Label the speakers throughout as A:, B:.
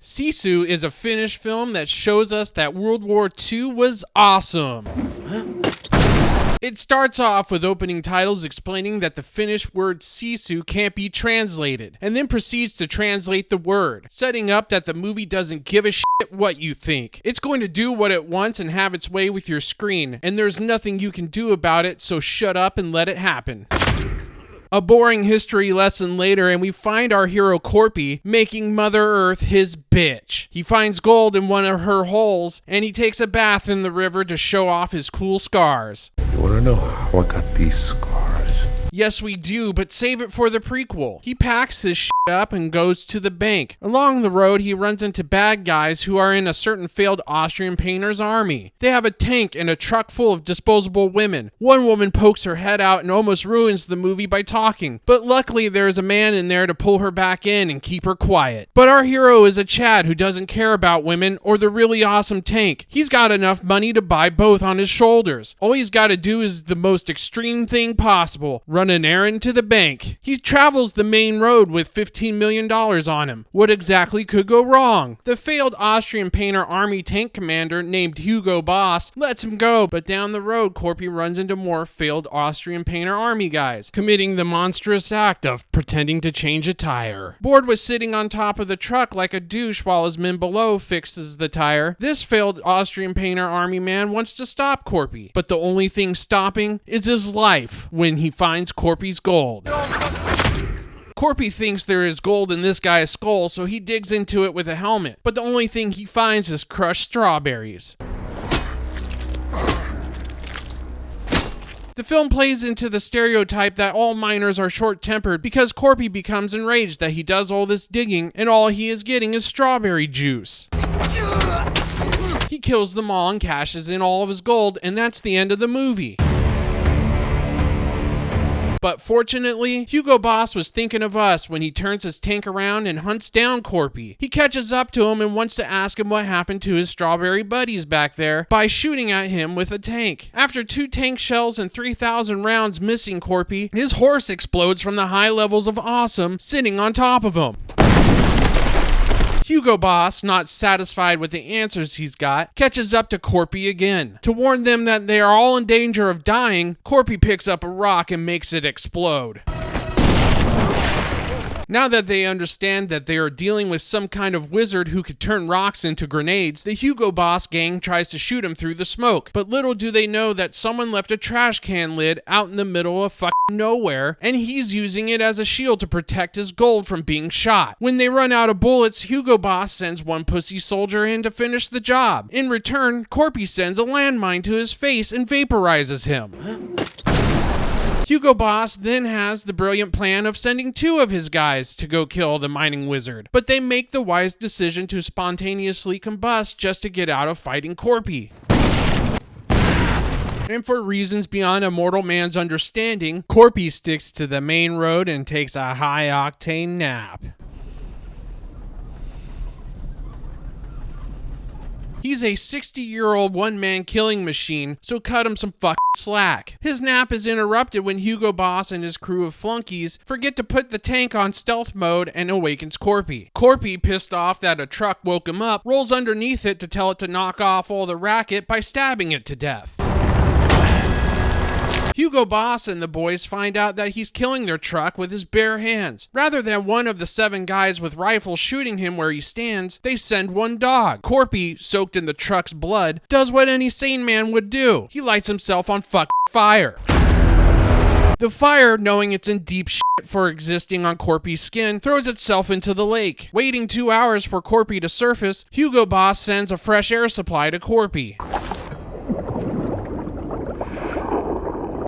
A: Sisu is a Finnish film that shows us that World War II was awesome. It starts off with opening titles explaining that the Finnish word Sisu can't be translated, and then proceeds to translate the word, setting up that the movie doesn't give a shit what you think. It's going to do what it wants and have its way with your screen, and there's nothing you can do about it, so shut up and let it happen. A boring history lesson later, and we find our hero Korpi making Mother Earth his bitch. He finds gold in one of her holes, and he takes a bath in the river to show off his cool scars.
B: You wanna know how I got these scars?
A: Yes, we do, but save it for the prequel. He packs his shit up and goes to the bank. Along the road, he runs into bad guys who are in a certain failed Austrian painter's army. They have a tank and a truck full of disposable women. One woman pokes her head out and almost ruins the movie by talking, but luckily there's a man in there to pull her back in and keep her quiet. But our hero is a Chad who doesn't care about women or the really awesome tank. He's got enough money to buy both on his shoulders. All he's got to do is the most extreme thing possible: run an errand to the bank. He travels the main road with $15 million on him. What exactly could go wrong? The failed Austrian painter army tank commander named Hugo Boss lets him go, but down the road Korpi runs into more failed Austrian painter army guys, committing the monstrous act of pretending to change a tire. Board was sitting on top of the truck like a douche while his men below fixes the tire. This failed Austrian painter army man wants to stop Korpi, but the only thing stopping is his life when he finds Korpi's gold. Korpi thinks there is gold in this guy's skull, so he digs into it with a helmet, but the only thing he finds is crushed strawberries. The film plays into the stereotype that all miners are short-tempered because Korpi becomes enraged that he does all this digging and all he is getting is strawberry juice. He kills them all and cashes in all of his gold, and that's the end of the movie. But fortunately, Hugo Boss was thinking of us when he turns his tank around and hunts down Korpi. He catches up to him and wants to ask him what happened to his strawberry buddies back there by shooting at him with a tank. After 2 tank shells and 3,000 rounds missing Korpi, his horse explodes from the high levels of awesome sitting on top of him. Hugo Boss, not satisfied with the answers he's got, catches up to Korpi again. To warn them that they are all in danger of dying, Korpi picks up a rock and makes it explode. Now that they understand that they are dealing with some kind of wizard who could turn rocks into grenades, the Hugo Boss gang tries to shoot him through the smoke. But little do they know that someone left a trash can lid out in the middle of fucking nowhere, and he's using it as a shield to protect his gold from being shot. When they run out of bullets, Hugo Boss sends one pussy soldier in to finish the job. In return, Korpi sends a landmine to his face and vaporizes him. Hugo Boss then has the brilliant plan of sending 2 of his guys to go kill the mining wizard, but they make the wise decision to spontaneously combust just to get out of fighting Korpi. And for reasons beyond a mortal man's understanding, Korpi sticks to the main road and takes a high-octane nap. He's a 60-year-old one-man killing machine, so cut him some fucking slack. His nap is interrupted when Hugo Boss and his crew of flunkies forget to put the tank on stealth mode and awakens Korpi. Korpi, pissed off that a truck woke him up, rolls underneath it to tell it to knock off all the racket by stabbing it to death. Hugo Boss and the boys find out that he's killing their truck with his bare hands. Rather than one of the 7 guys with rifles shooting him where he stands, they send one dog. Korpi, soaked in the truck's blood, does what any sane man would do. He lights himself on fire. The fire, knowing it's in deep shit for existing on Korpi's skin, throws itself into the lake. Waiting 2 hours for Korpi to surface, Hugo Boss sends a fresh air supply to Korpi.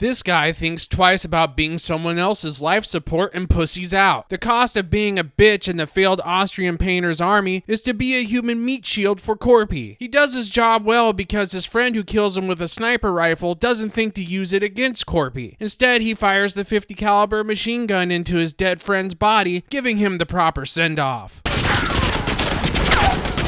A: This guy thinks twice about being someone else's life support and pussies out. The cost of being a bitch in the failed Austrian painter's army is to be a human meat shield for Korpi. He does his job well because his friend who kills him with a sniper rifle doesn't think to use it against Korpi. Instead, he fires the .50 caliber machine gun into his dead friend's body, giving him the proper send-off.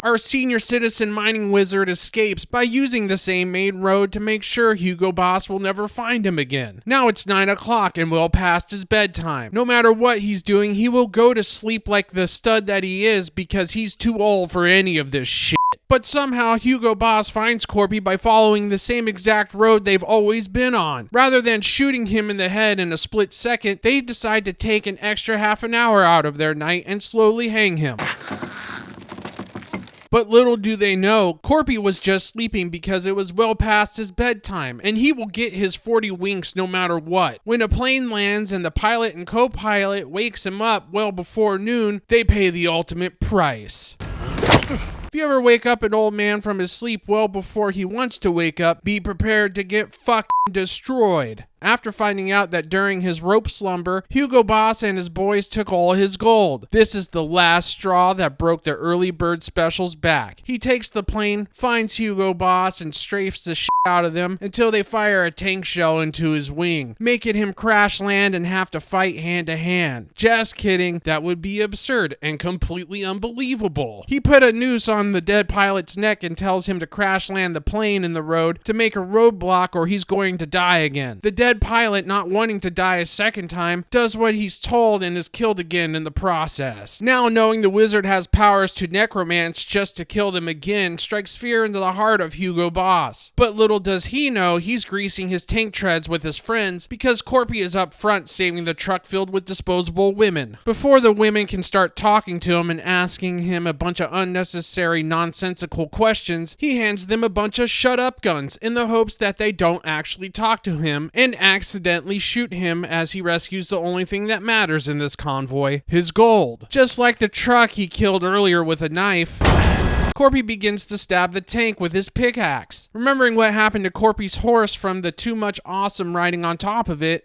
A: Our senior citizen mining wizard escapes by using the same main road to make sure Hugo Boss will never find him again. Now it's 9 o'clock and well past his bedtime. No matter what he's doing, he will go to sleep like the stud that he is because he's too old for any of this shit. But somehow Hugo Boss finds Korpi by following the same exact road they've always been on. Rather than shooting him in the head in a split second, they decide to take an extra half an hour out of their night and slowly hang him. But little do they know, Korpi was just sleeping because it was well past his bedtime, and he will get his 40 winks no matter what. When a plane lands and the pilot and co-pilot wakes him up well before noon, they pay the ultimate price. If you ever wake up an old man from his sleep well before he wants to wake up, be prepared to get fucking destroyed. After finding out that during his rope slumber, Hugo Boss and his boys took all his gold. This is the last straw that broke the early bird special's back. He takes the plane, finds Hugo Boss, and strafes the shit out of them until they fire a tank shell into his wing, making him crash land and have to fight hand to hand. Just kidding, that would be absurd and completely unbelievable. He put a noose on the dead pilot's neck and tells him to crash land the plane in the road to make a roadblock or he's going to die again. The dead pilot, not wanting to die a second time, does what he's told and is killed again in the process. Now knowing the wizard has powers to necromance just to kill them again strikes fear into the heart of Hugo Boss. But little does he know he's greasing his tank treads with his friends because Korpi is up front saving the truck filled with disposable women. Before the women can start talking to him and asking him a bunch of unnecessary nonsensical questions, he hands them a bunch of shut up guns in the hopes that they don't actually talk to him and accidentally shoot him as he rescues the only thing that matters in this convoy, his gold. Just like the truck he killed earlier with a knife, Korpi begins to stab the tank with his pickaxe. Remembering what happened to Korpi's horse from the too much awesome riding on top of it,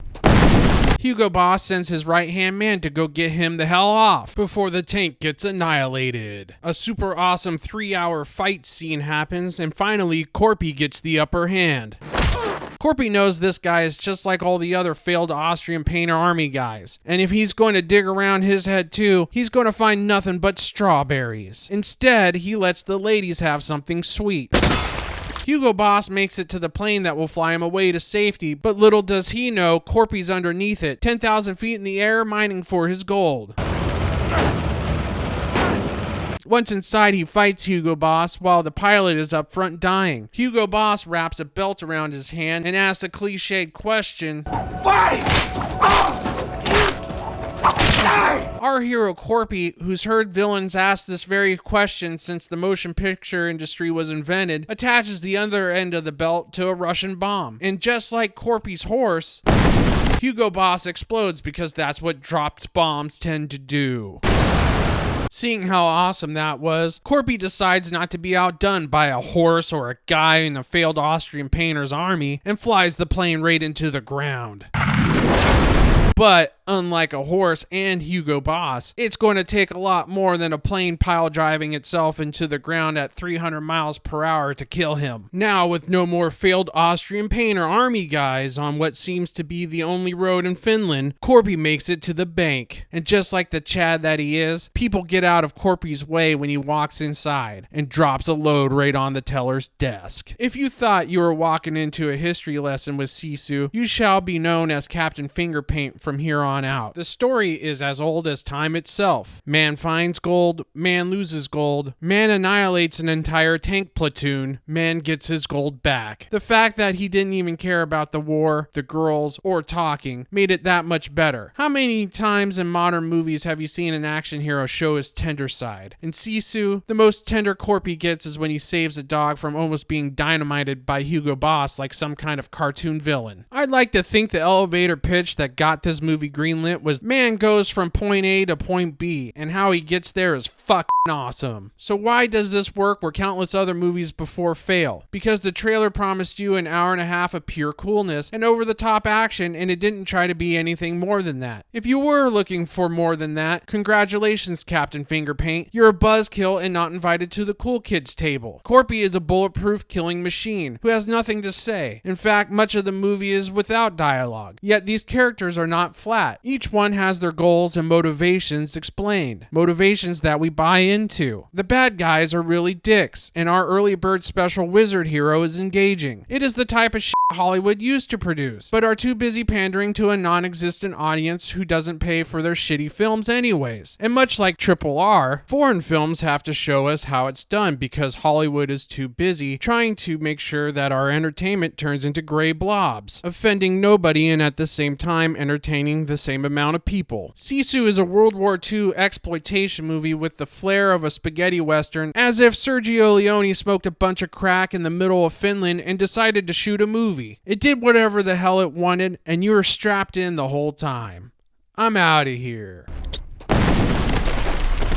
A: Hugo Boss sends his right-hand man to go get him the hell off before the tank gets annihilated. A super awesome 3-hour fight scene happens, and finally Korpi gets the upper hand. Korpi knows this guy is just like all the other failed Austrian painter army guys, and if he's going to dig around his head too, he's going to find nothing but strawberries. Instead, he lets the ladies have something sweet. Hugo Boss makes it to the plane that will fly him away to safety, but little does he know Korpi's underneath it, 10,000 feet in the air, mining for his gold. Once inside, he fights Hugo Boss while the pilot is up front dying. Hugo Boss wraps a belt around his hand and asks a cliched question. Why? Our hero Korpi, who's heard villains ask this very question since the motion picture industry was invented, attaches the other end of the belt to a Russian bomb. And just like Korpi's horse, Hugo Boss explodes because that's what dropped bombs tend to do. Seeing how awesome that was, Korpi decides not to be outdone by a horse or a guy in a failed Austrian painter's army and flies the plane right into the ground. But unlike a horse and Hugo Boss, it's going to take a lot more than a plane pile driving itself into the ground at 300 miles per hour to kill him. Now, with no more failed Austrian painter army guys on what seems to be the only road in Finland, Korpi makes it to the bank. And just like the Chad that he is, people get out of Korpi's way when he walks inside and drops a load right on the teller's desk. If you thought you were walking into a history lesson with Sisu, you shall be known as Captain Fingerpaint from here on out. The story is as old as time itself. Man finds gold, man loses gold, man annihilates an entire tank platoon, man gets his gold back. The fact that he didn't even care about the war, the girls, or talking made it that much better. How many times in modern movies have you seen an action hero show his tender side? In Sisu, the most tender Korpi gets is when he saves a dog from almost being dynamited by Hugo Boss like some kind of cartoon villain. I'd like to think the elevator pitch that got this movie greenlit was man goes from point A to point B, and how he gets there is fucking awesome. So why does this work where countless other movies before fail? Because the trailer promised you an hour and a half of pure coolness and over-the-top action, and it didn't try to be anything more than that. If you were looking for more than that, congratulations, Captain Fingerpaint. You're a buzzkill and not invited to the cool kids table. Korpi is a bulletproof killing machine who has nothing to say. In fact, much of the movie is without dialogue. Yet these characters are not flat. plot. Each one has their goals and motivations explained. Motivations that we buy into. The bad guys are really dicks, and our early bird special wizard hero is engaging. It is the type of shit Hollywood used to produce, but are too busy pandering to a non-existent audience who doesn't pay for their shitty films anyways. And much like RRR, foreign films have to show us how it's done because Hollywood is too busy trying to make sure that our entertainment turns into gray blobs, offending nobody and at the same time entertaining the same amount of people. Sisu is a World War II exploitation movie with the flair of a spaghetti western, as if Sergio Leone smoked a bunch of crack in the middle of Finland and decided to shoot a movie. It did whatever the hell it wanted, and you were strapped in the whole time. I'm out of here.